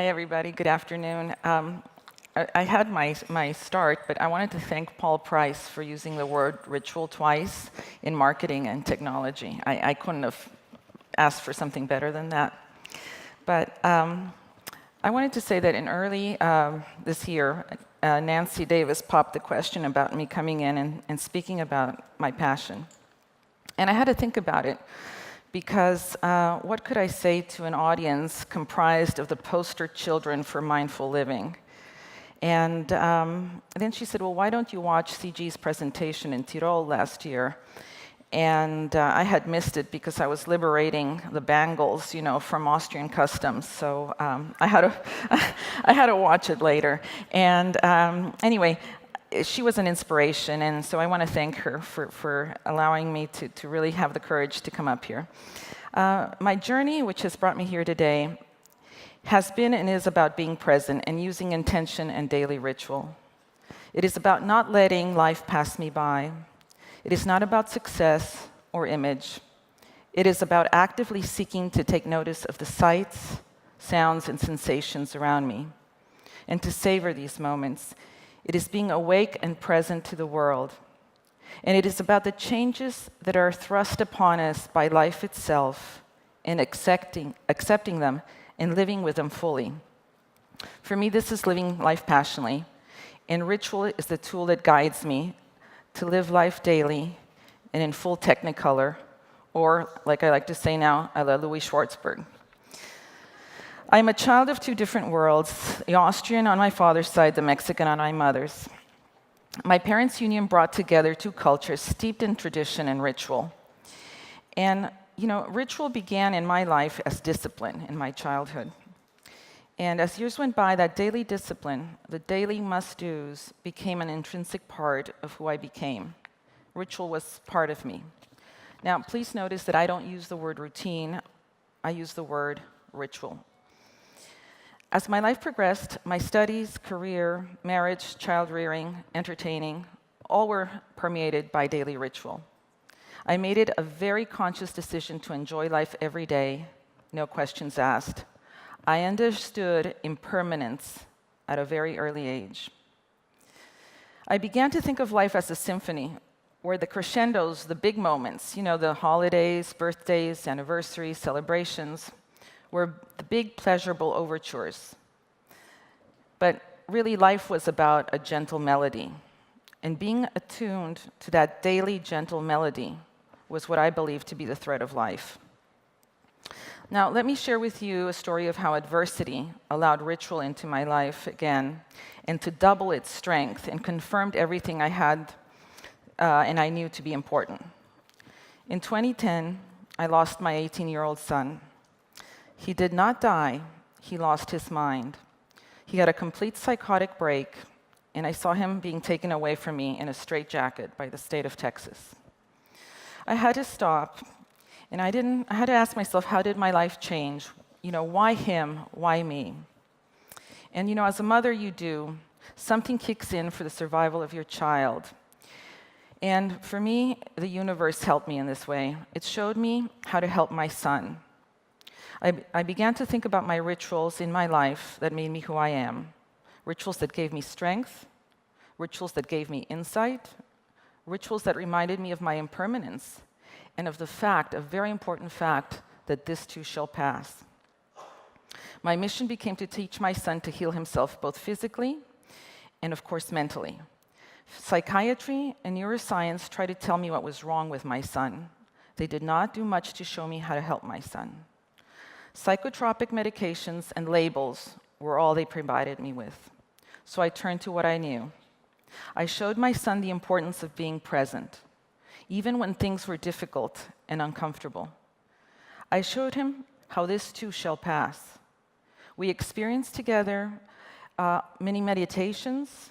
Hi, everybody. Good afternoon. I had my start, but I wanted to thank Paul Price for using the word ritual twice in marketing and technology. I couldn't have asked for something better than that. But I wanted to say that in early this year, Nancy Davis popped the question about me coming in and speaking about my passion. And I had to think about it, because what could I say to an audience comprised of the poster children for mindful living? And then she said, well, why don't you watch CG's presentation in Tirol last year? And I had missed it because I was liberating the bangles, from Austrian customs. So I had to watch it later. And anyway, she was an inspiration, and so I want to thank her for allowing me to really have the courage to come up here. My journey, which has brought me here today, has been and is about being present and using intention and daily ritual. It is about not letting life pass me by. It is not about success or image. It is about actively seeking to take notice of the sights, sounds, and sensations around me, and to savor these moments. It is being awake and present to the world. And it is about the changes that are thrust upon us by life itself, and accepting them and living with them fully. For me, this is living life passionately, and ritual is the tool that guides me to live life daily and in full technicolor, or, like I like to say now, a la Louis Schwartzberg. I'm a child of two different worlds, the Austrian on my father's side, the Mexican on my mother's. My parents' union brought together two cultures steeped in tradition and ritual. And, ritual began in my life as discipline in my childhood. And as years went by, that daily discipline, the daily must-dos, became an intrinsic part of who I became. Ritual was part of me. Now, please notice that I don't use the word routine, I use the word ritual. As my life progressed, my studies, career, marriage, child-rearing, entertaining, all were permeated by daily ritual. I made it a very conscious decision to enjoy life every day, no questions asked. I understood impermanence at a very early age. I began to think of life as a symphony, where the crescendos, the big moments, the holidays, birthdays, anniversaries, celebrations, were the big pleasurable overtures. But really, life was about a gentle melody. And being attuned to that daily gentle melody was what I believed to be the thread of life. Now, let me share with you a story of how adversity allowed ritual into my life again, and to double its strength, and confirmed everything I had and I knew to be important. In 2010, I lost my 18-year-old son. He did not die, he lost his mind. He had a complete psychotic break, and I saw him being taken away from me in a straitjacket by the state of Texas. I had to stop, and I had to ask myself, how did my life change? Why him? Why me? And as a mother, something kicks in for the survival of your child. And for me, the universe helped me in this way. It showed me how to help my son. I began to think about my rituals in my life that made me who I am. Rituals that gave me strength, rituals that gave me insight, rituals that reminded me of my impermanence, and of the fact, a very important fact, that this too shall pass. My mission became to teach my son to heal himself both physically and, of course, mentally. Psychiatry and neuroscience tried to tell me what was wrong with my son. They did not do much to show me how to help my son. Psychotropic medications and labels were all they provided me with. So I turned to what I knew. I showed my son the importance of being present, even when things were difficult and uncomfortable. I showed him how this too shall pass. We experienced together many meditations.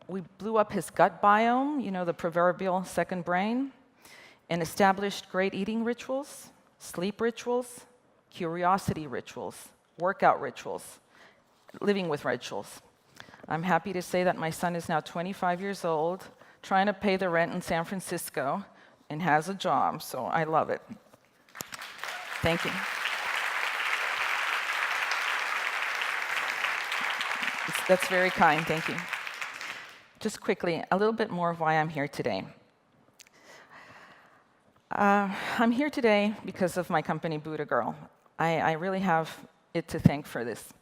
We blew up his gut biome, the proverbial second brain, and established great eating rituals, sleep rituals, curiosity rituals, workout rituals, living with rituals. I'm happy to say that my son is now 25 years old, trying to pay the rent in San Francisco, and has a job, so I love it. Thank you. That's very kind, thank you. Just quickly, a little bit more of why I'm here today. I'm here today because of my company, BuDhaGirl. I really have it to thank for this.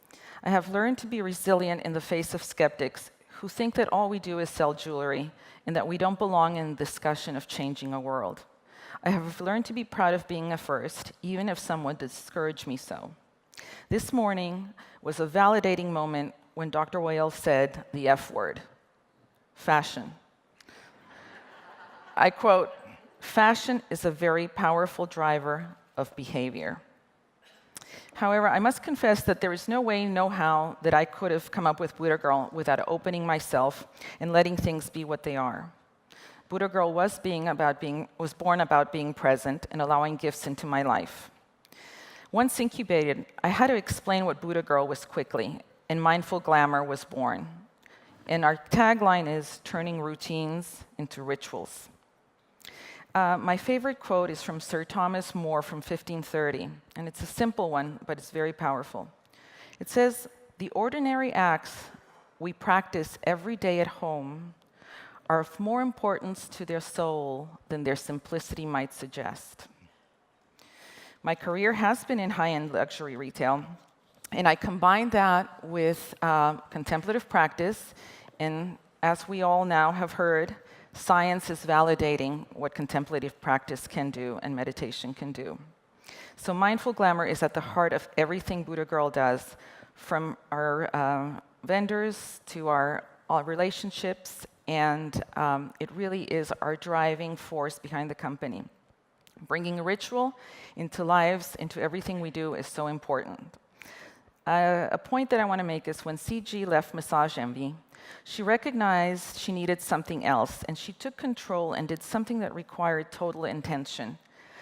I have learned to be resilient in the face of skeptics who think that all we do is sell jewelry and that we don't belong in the discussion of changing a world. I have learned to be proud of being a first, even if someone discouraged me so. This morning was a validating moment when Dr. Whale said the F word, fashion. I quote, "Fashion is a very powerful driver of behavior." However, I must confess that there is no way, no how, that I could have come up with BuDhaGirl without opening myself and letting things be what they are. BuDhaGirl was born about being present and allowing gifts into my life. Once incubated, I had to explain what BuDhaGirl was quickly, and Mindful Glamour was born. And our tagline is turning routines into rituals. My favorite quote is from Sir Thomas More from 1530, and it's a simple one, but it's very powerful. It says, "The ordinary acts we practice every day at home are of more importance to their soul than their simplicity might suggest." My career has been in high-end luxury retail, and I combined that with contemplative practice, and as we all now have heard, science is validating what contemplative practice can do and meditation can do. So Mindful Glamour is at the heart of everything BuDhaGirl does, from our vendors to our relationships, and it really is our driving force behind the company. Bringing ritual into lives, into everything we do is so important. A point that I want to make is when CG left Massage Envy, she recognized she needed something else, and she took control and did something that required total intention.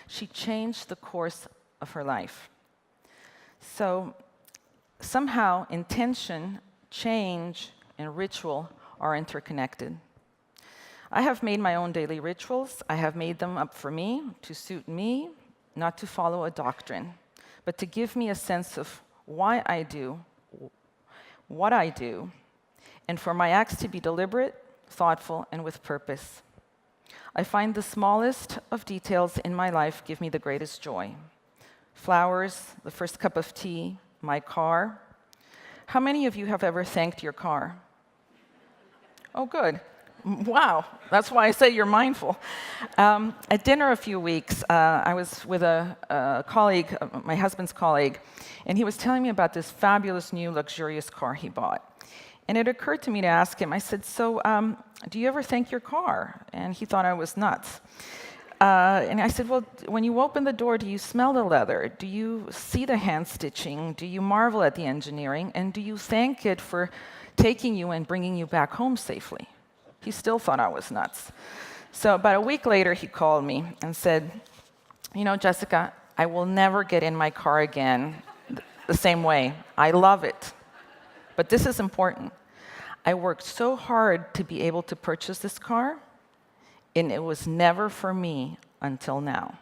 She changed the course of her life. So somehow, intention, change, and ritual are interconnected. I have made my own daily rituals. I have made them up for me, to suit me, not to follow a doctrine, but to give me a sense of why I do what I do, and for my acts to be deliberate, thoughtful, and with purpose. I find the smallest of details in my life give me the greatest joy. Flowers, the first cup of tea, my car. How many of you have ever thanked your car? Oh, good. Wow, that's why I say you're mindful. At dinner a few weeks, I was with a colleague, my husband's colleague, and he was telling me about this fabulous new luxurious car he bought. And it occurred to me to ask him, I said, "So, do you ever thank your car?" And he thought I was nuts. And I said, "Well, when you open the door, do you smell the leather? Do you see the hand stitching? Do you marvel at the engineering? And do you thank it for taking you and bringing you back home safely?" He still thought I was nuts. So about a week later, he called me and said, "You know, Jessica, I will never get in my car again the same way. I love it. But this is important. I worked so hard to be able to purchase this car, and it was never for me until now."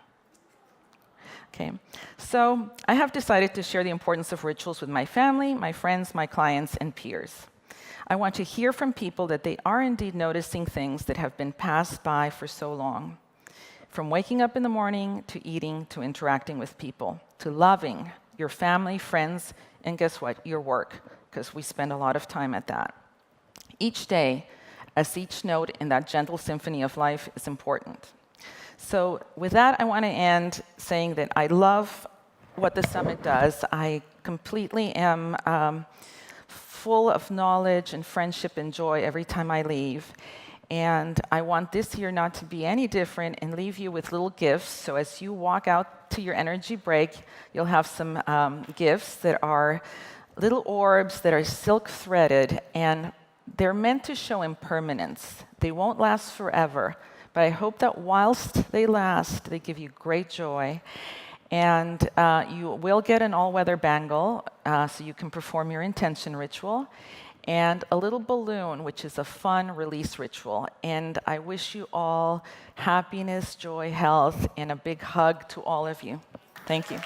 Okay, so I have decided to share the importance of rituals with my family, my friends, my clients, and peers. I want to hear from people that they are indeed noticing things that have been passed by for so long. From waking up in the morning, to eating, to interacting with people, to loving your family, friends, and guess what? Your work, because we spend a lot of time at that. Each day, as each note in that gentle symphony of life is important. So with that, I want to end saying that I love what the summit does. I completely am full of knowledge and friendship and joy every time I leave. And I want this year not to be any different and leave you with little gifts. So as you walk out to your energy break, you'll have some gifts that are little orbs that are silk threaded, and they're meant to show impermanence. They won't last forever, but I hope that whilst they last, they give you great joy. And you will get an all-weather bangle, so you can perform your intention ritual, and a little balloon, which is a fun release ritual. And I wish you all happiness, joy, health, and a big hug to all of you. Thank you.